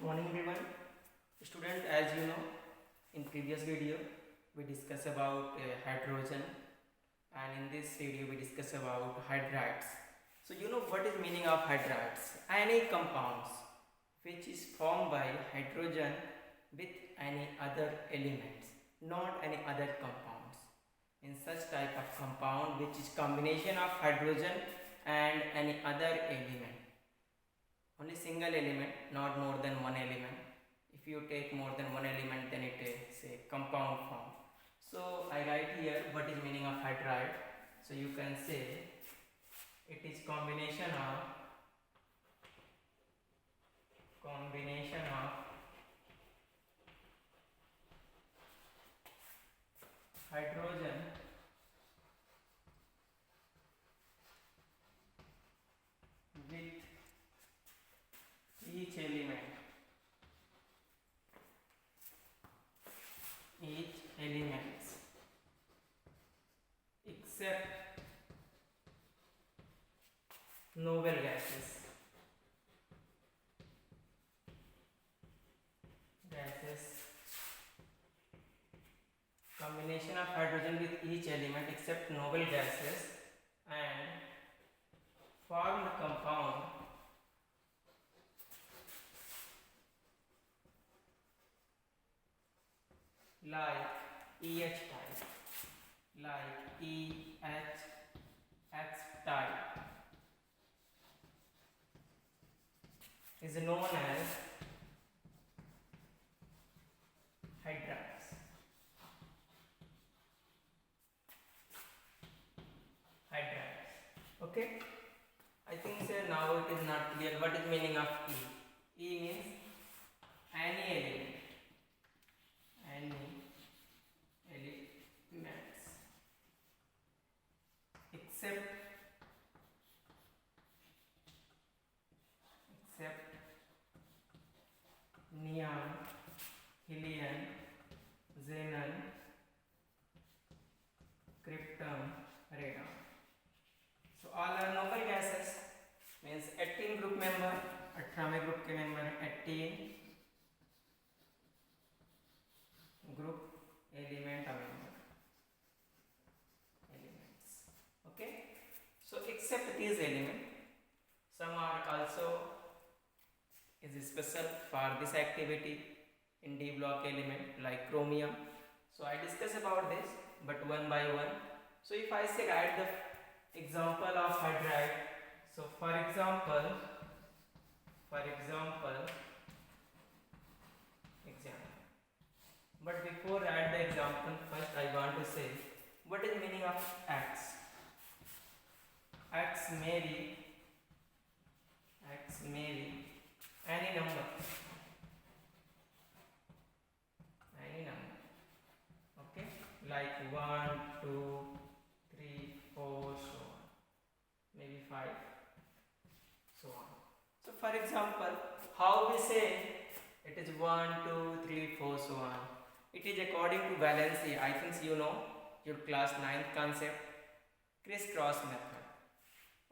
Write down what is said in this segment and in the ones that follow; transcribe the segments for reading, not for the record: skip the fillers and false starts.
Morning everyone. Student, as you know, in previous video we discussed about hydrogen, and in this video we discuss about hydrides. So you know what is meaning of hydrides? Any compounds which is formed by hydrogen with any other elements, not any other compounds. In such type of compound which is combination of hydrogen and any other element. Only single element, not more than one element. If you take more than one element, then it is a compound form. So I write here what is meaning of hydride. So you can say it is combination of hydrogen with each elements except noble gases combination of hydrogen with each element except noble gases and form the compound like EH type, type is known as hydrides. Okay, I think so now it is not clear what is meaning of E. E means any elements except neon, helium, xenon, krypton, radon. So all are noble gases, means 18 group member, 18वें group के member 18 group element elements. Okay, so except these elements, some are also is special for this activity in D block element like chromium. So I discuss about this, but one by one. So if I say write the example of hydride, so for example, but before write the example, first I want to say what is meaning of X. X may be any number, okay, like 1, 2, 3, 4, so on, maybe 5, so on. So for example, how we say it is 1, 2, 3, 4, so on. It is according to valency. I think you know your class 9th concept, crisscross method.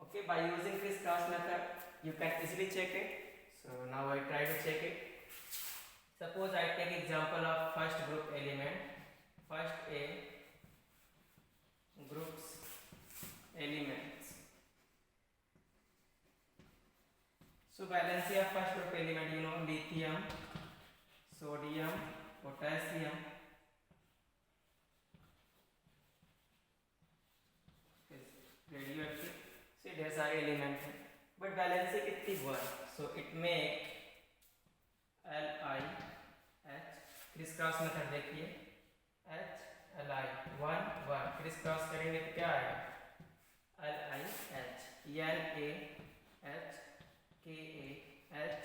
Okay, by using crisscross method you can easily check it. So now I try to check it. Suppose I take example of first group element, first A groups elements. So valency of first group element, you know, lithium, sodium, potassium, radioactive. See, ढेर सारे element हैं, but valency कितनी हुआ है? So it make LiH, criss cross method देखिए, Li 1 1 criss cross करेंगे तो क्या आएगा? LiH, NaH, KaH,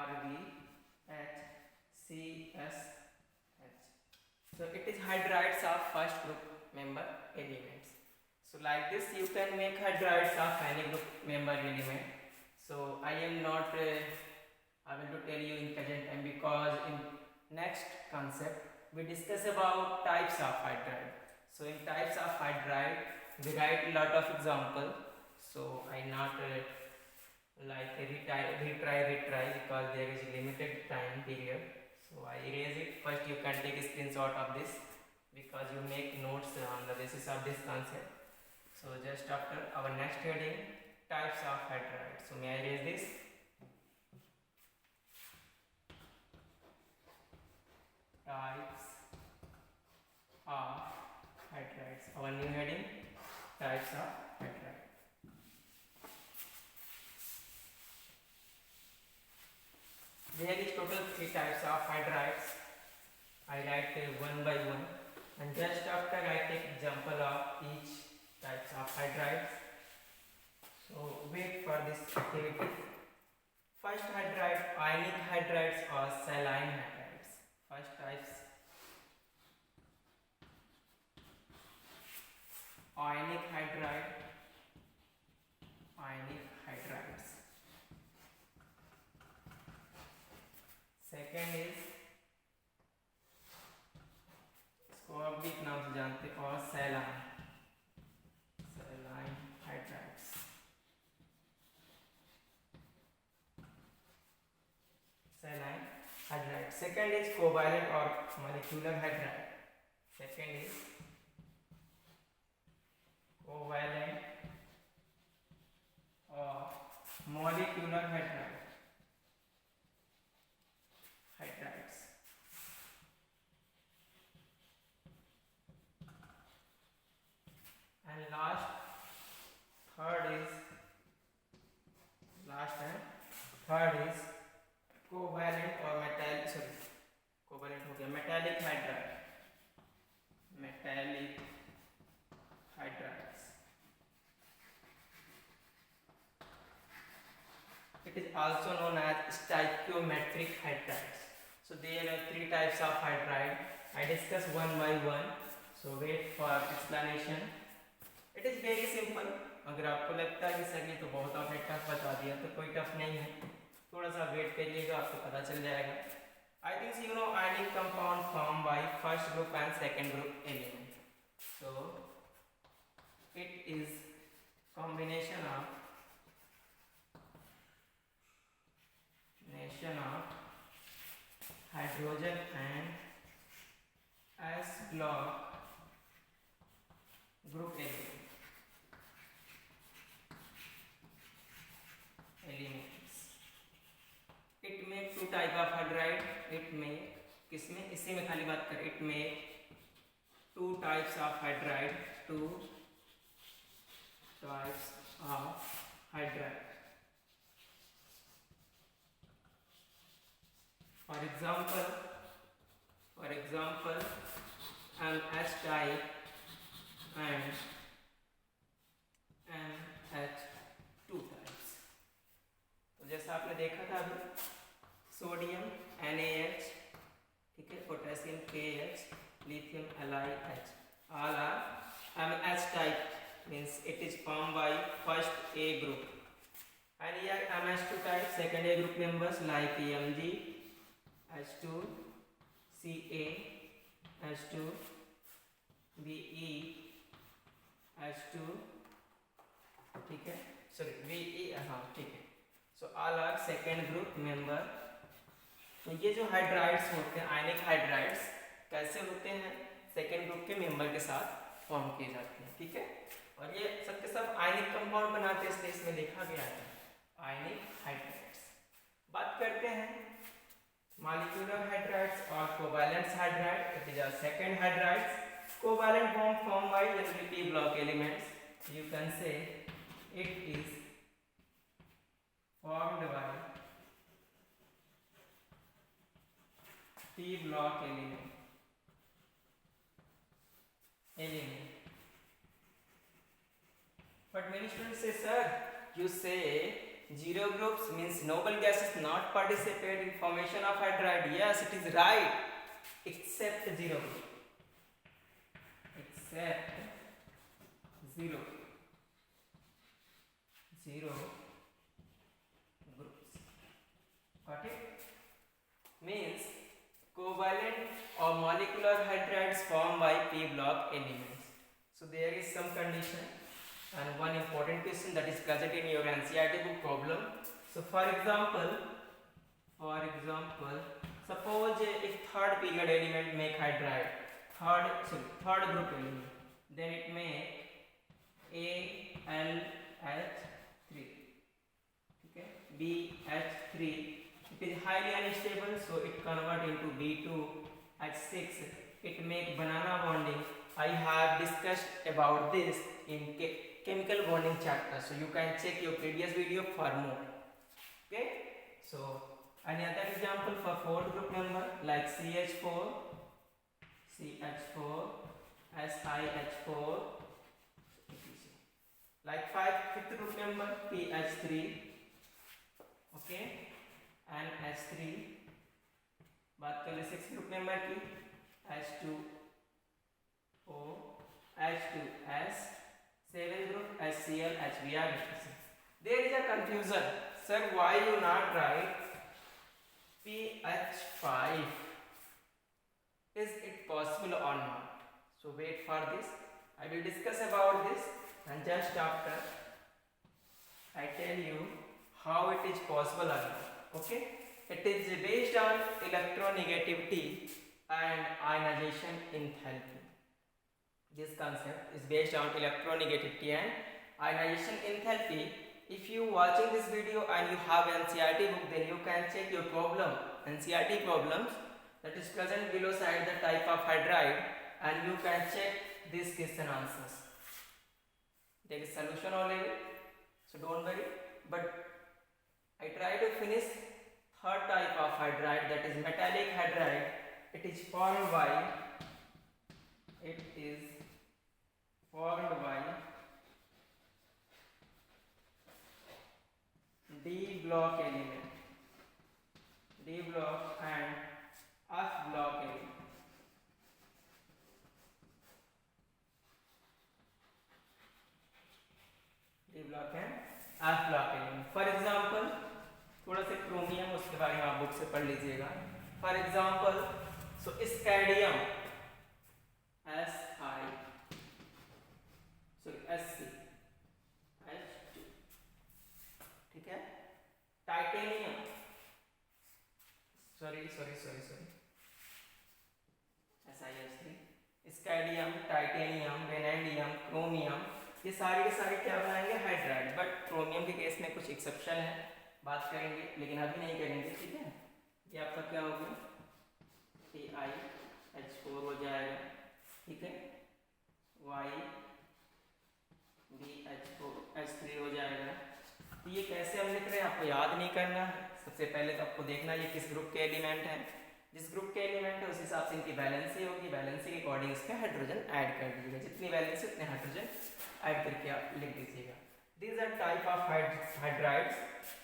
RbH, CSH. So it is hydrides of first group member elements. So like this you can make hydrides of any group member element. So I am not able to tell you in present time, because in next concept we discuss about types of hydride. So in types of hydride we write a lot of example. So I not retry retry because there is limited time period. So I erase it. First you can take a screenshot of this because you make notes on the basis of this concept. So just after our next heading, types of hydrides. So may I erase this? Types of hydrides. Our new heading, types of hydride. There is total 3 types of hydrides. I write one by one, and just after I take example of each types of hydrides. So wait for this activity. First hydride, ionic hydrides or saline hydrides. First types, ionic hydride, ionic hydrides. Second is, इसको oblique नाम से जानते हैं, और saline, saline hydrides. Saline hydride. Second is covalent और molecular hydride. Second is covalent और molecular hydride, hydrides. And third is covalent or covalent हो गया, metallic hydride, metallic hydrides. It is also known as stoichiometric hydrides. So there are 3 types of hydride. I discuss one by one. So wait for explanation. It is very simple. अगर आपको लगता है कि sir ये तो बहुत आपने tough बता दिया, तो कोई टफ नहीं है, थोड़ा सा वेट करिएगा, आपको पता चल जाएगा. I think you know ionic compound formed by first group and second group element. So it is combination of hydrogen and S block group elements. It make 2 type of hydride. It make किसमें, इसी में खाली बात करें, it make 2 types of hydride, 2 types of hydride. For example, NH type and NH2 types. तो जैसा आपने देखा था अभी, सोडियम NaH, ठीक है, potassium KH, lithium LiH, all are MH type, means it is formed by first A group. And here MH2 type, second A group members like Mg, H2, Ca, H2, Be, H2, ठीक है, sorry Ve, हाँ ठीक है. So all are second group member. तो ये जो hydrides होते हैं, आयनिक हाइड्राइड्स कैसे होते हैं, सेकेंड ग्रुप के मेंबर के साथ फॉर्म किए जाते हैं, ठीक है. और ये सब के सब आयनिक कंपाउंड बनाते हैं, इसलिए इसमें देखा गया है आयनिक हाइड्राइड्स. बात करते हैं molecular hydrides or covalent hydride. It is a second hydrides. Covalent bond formed by generally p block elements. You can say it is formed by p block element. But many students say, sir, you say zero groups means noble gases not participate in formation of hydride. Yes, it is right, except zero group. Except zero groups. Got it? Means covalent or molecular hydrides formed by p block elements. So there is some condition. And one important question that is present in your NCERT book problem. So for example, suppose if third period element make hydride, third group element, then it make AlH3, okay, BH3. It is highly unstable, so it convert into B2H6. It make banana bonding. I have discussed about this in chemical bonding chapter, so you can check your previous video for more. Okay, so any other example for fourth group member like CH4, SiH4, like fifth group member PH3, okay, and H3. बात कर ले six group member की H2O, H2S, seventh group HCl, HBr. There is a confusion, sir, why you not write PH5? Is it possible or not? So wait for this. I will discuss about this, and just after I tell you how it is possible or not. Okay, it is based on electronegativity and ionization enthalpy. This concept is based on electronegativity and ionization enthalpy. If you watching this video and you have NCERT book, then you can check your problem, NCERT problems, that is present below side the type of hydride, and you can check this question answers. There is solution already, so don't worry. But I try to finish third type of hydride, that is metallic hydride. It is formed by D block element, D block and F block element. D block and F block element. For example, थोड़ा सा chromium, उसके बारे में आप book से पढ़ लीजिएगा. For example, so स्कैडियम SiH2, ठीक है. Titanium, sorry SiH3, scandium, titanium, vanadium, chromium, ये सारे के सारे क्या बनाएंगे? हाइड्राइड. बट क्रोमियम के केस में कुछ एक्सेप्शन है, बात करेंगे, लेकिन अभी नहीं करेंगे, ठीक है. ये आपका क्या होगा? AiH4 हो जाएगा, ठीक है. YBH3 हो जाएगा. तो ये कैसे हम लिख रहे हैं, आपको याद नहीं करना है. सबसे पहले तो आपको देखना ये किस ग्रुप के एलिमेंट है. जिस ग्रुप के एलिमेंट है उस हिसाब से इनकी वैलेंसी होगी. वैलेंसी के अकॉर्डिंग इसमें हाइड्रोजन ऐड कर दीजिएगा. जितनी वैलेंसी उतने हाइड्रोजन ऐड करके आप लिख दीजिएगा. These are type of hydrides.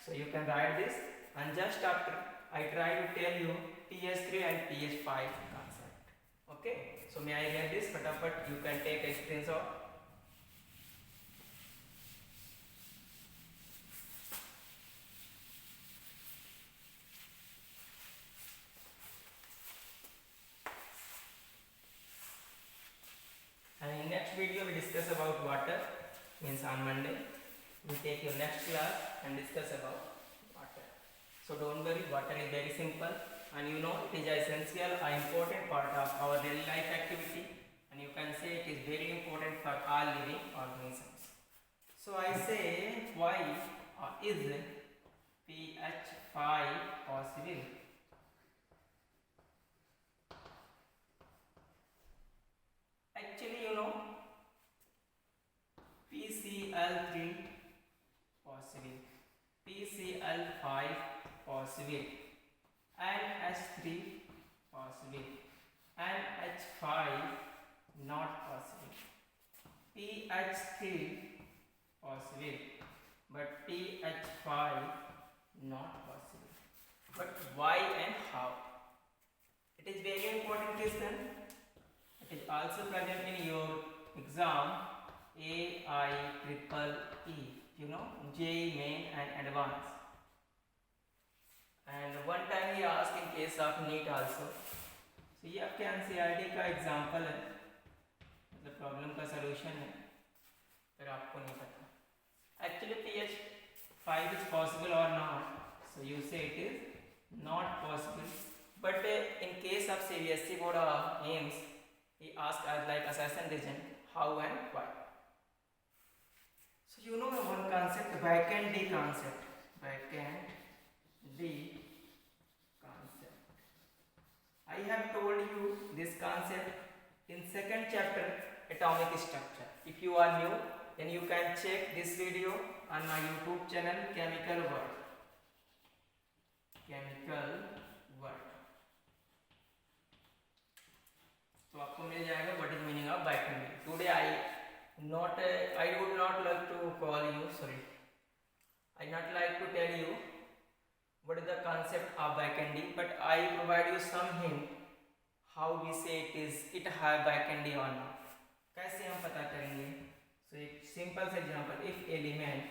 So you can write this, and just after I try to tell you PH3 and PH5 concept. Okay, so may I get this? Fatapat you can take a screenshot. And in next video we discuss about water, means on Monday we take your next class and discuss about water. So don't worry, water is very simple, and you know it is essential, an important part of our daily life activity, and you can say it is very important for all living organisms. So I say, why is pH5 possible? Actually, you know, PCl3 possible, PCl5 possible, NH3 possible, NH5 not possible, PH3 possible, but PH5 not possible. But why and how? It is very important question. It is also present in your exam AIEEE, you know, JEE Main and Advanced. And one time he asked in case of NEET also. So ये आपके NCERT का example है, मतलब problem का solution है, पर आपको नहीं पता. Actually PH5 5 is possible or not? So you say it is not possible. But in case of CBSE board aims, he asked us like assessment region, how and why. So you know one concept, vacant D concept. Vacant D concept. I have told you this concept in second chapter, atomic structure. If you are new, then you can check this video on my YouTube channel, Chemical World. Chemical World. तो आपको मिल जाएगा what is meaning of vacant D. Today I would not like to call you, sorry, I not like to tell you what is the concept of vacant D, but I provide you some hint how we say it have vacant D or not. कैसे हम पता करेंगे? So एक simple सा example, if element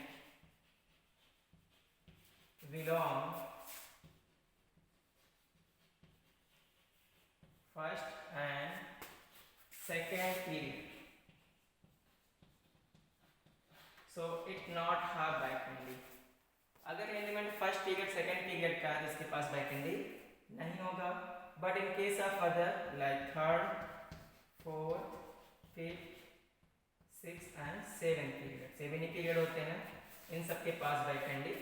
belong first and second period, so it not have vacant D. अगर element first period second period का है तो इसके पास वैकेंट डी नहीं होगा. But in case of other like third, fourth, fifth, six and seven period, seven he period होते हैं, इन सब के पास वैकेंट डी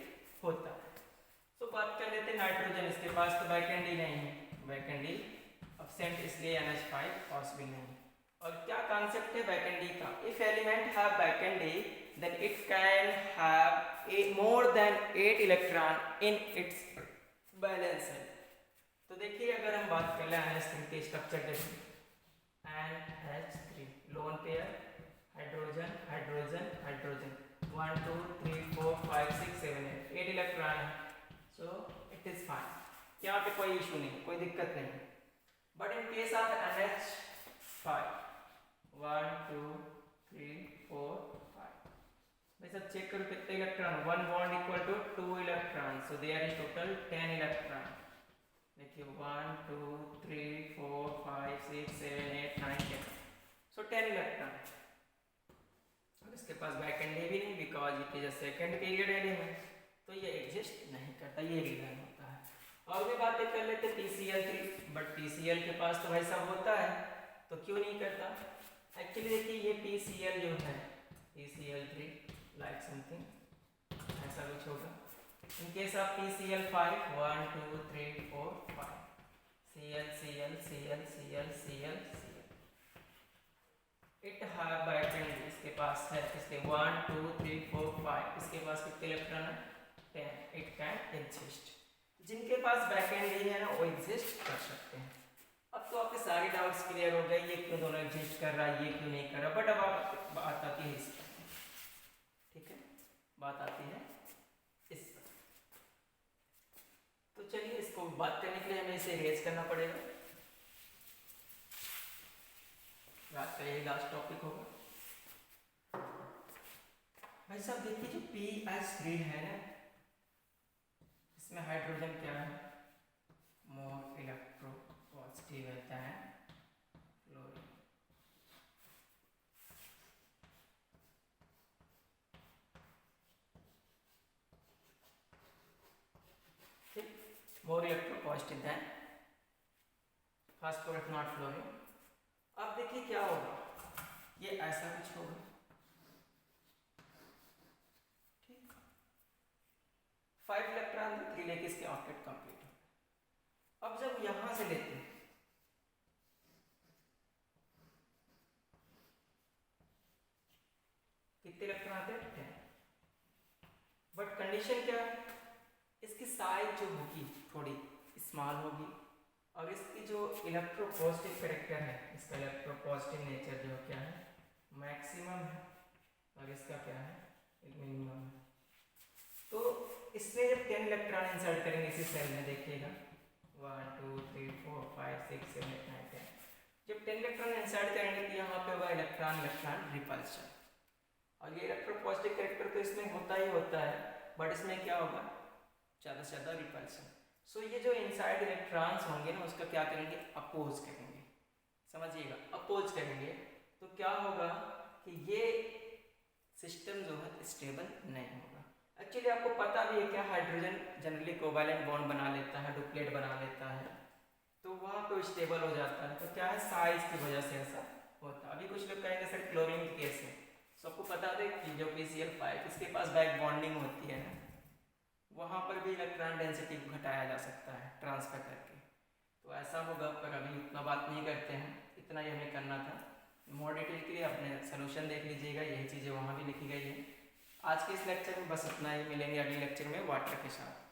होता है. तो बात कर लेते हैं नाइट्रोजन, इसके पास तो वैकेंट डी नहीं है, वैकेंट डी एब्सेंट, इसलिए NH5 पॉसिबल नहीं. और क्या कॉन्सेप्ट है वैकेंट डी का? If element have vacant D then it can have more than 8 electron in its valence shell. तो देखिए अगर हम बात कर ले NH3 के स्ट्रक्चर देखिए, NH3 lone pair, hydrogen hydrogen hydrogen, 1 2 3 4 5 6 7 8 electron है. सो इट इज फाइन, यहाँ पे कोई इशू नहीं, कोई दिक्कत नहीं. But in case of NH5 1 2 3 4 भाई सब चेक करो कितने electron, one bond equal to 2 electron, so there is total 10 electron. देखिए 1 2 3 4 5 6 7 8 9 10, सो 10 इलेक्ट्रॉन. और इसके पास वैकेंट डी भी नहीं, because it is a second period element, तो ये एग्जिस्ट नहीं करता, ये रीजन होता है. और भी बातें कर लेते PCl3, बट PCl के पास तो भाई सब होता है, तो क्यों नहीं करता? एक्चुअली देखिए ये PCl जो है, PCl3 like something ऐसा कुछ होगा. in case of PCl5 1 2 3 4 5 Cl Cl Cl Cl Cl Cl, it have vacant D, इसके पास है, इसके 1 2 3 4 5, इसके पास कितने इलेक्ट्रॉन है? 10. it can exist. जिनके पास वैकेंट डी है ना वो एग्जिस्ट कर सकते हैं. अब तो आपके सारे डाउट्स क्लियर हो गए, ये क्यों दोनों एग्जिस्ट कर रहा है, ये क्यों नहीं कर रहा. बट अब आप बात आती है इस पर, ठीक है, बात आती है इस पर. तो चलिए इसको बात करने के लिए हमें इसे इरेज करना पड़ेगा. रात का यही लास्ट टॉपिक होगा. भाई साहब देखिए जो PH3 है ना, इसमें हाइड्रोजन क्या है? मोर इलेक्ट्रो पॉजिटिव रहता है fluorine. More electropositive than phosphorus not fluorine. अब देखिए क्या होगा, ये ऐसा कुछ होगा, ठीक. 5 इलेक्ट्रॉन 3 लेके इसके ऑक्टेट कंप्लीट हो. अब जब यहां से लेते हैं कितने इलेक्ट्रॉन आते हैं? 10. बट कंडीशन क्या है? इसकी साइज जो होगी थोड़ी स्मॉल होगी, और इसकी जो इलेक्ट्रोपॉजिटिव कैरेक्टर है, इसका इलेक्ट्रोपॉजिटिव नेचर जो क्या है? मैक्सिमम है, और इसका क्या है? मिनिमम है. तो इसमें जब 10 इलेक्ट्रॉन इंसर्ट करेंगे इसी सेल में, देखिएगा 1 2 3 4 5 6 7 8 9 10, जब 10 इलेक्ट्रॉन इंसर्ट करेंगे तो यहाँ पे होगा इलेक्ट्रॉन इलेक्ट्रॉन रिपल्शन. और ये इलेक्ट्रोपॉजिटिव कैरेक्टर तो इसमें होता ही होता है, बट इसमें क्या होगा? ज़्यादा से ज़्यादा रिपल्शन. सो ये जो इनसाइड इलेक्ट्रॉन्स होंगे ना उसका क्या करेंगे? अपोज करेंगे. समझिएगा, अपोज करेंगे तो क्या होगा कि ये सिस्टम जो है स्टेबल नहीं होगा. एक्चुअली आपको पता भी है क्या, हाइड्रोजन जनरली कोवैलेंट बॉन्ड बना लेता है, डुप्लेट बना लेता है, तो वहाँ पे स्टेबल हो जाता है। तो क्या है, साइज की वजह से ऐसा होता है। अभी कुछ लोग कहेंगे सर क्लोरीन की केस है, सबको बता दें कि जो PCl5 इसके पास बैक बॉन्डिंग होती है ना, वहाँ पर भी इलेक्ट्रॉन डेंसिटी को घटाया जा सकता है ट्रांसफर करके। तो ऐसा होगा, पर अभी उतना बात नहीं करते हैं, इतना ही हमें करना था। मोर डिटेल के लिए अपने सोल्यूशन देख लीजिएगा, यही चीज़ें वहाँ भी लिखी गई है। आज के इस लेक्चर में बस इतना ही, मिलेंगे अगले लेक्चर में वाटर के साथ।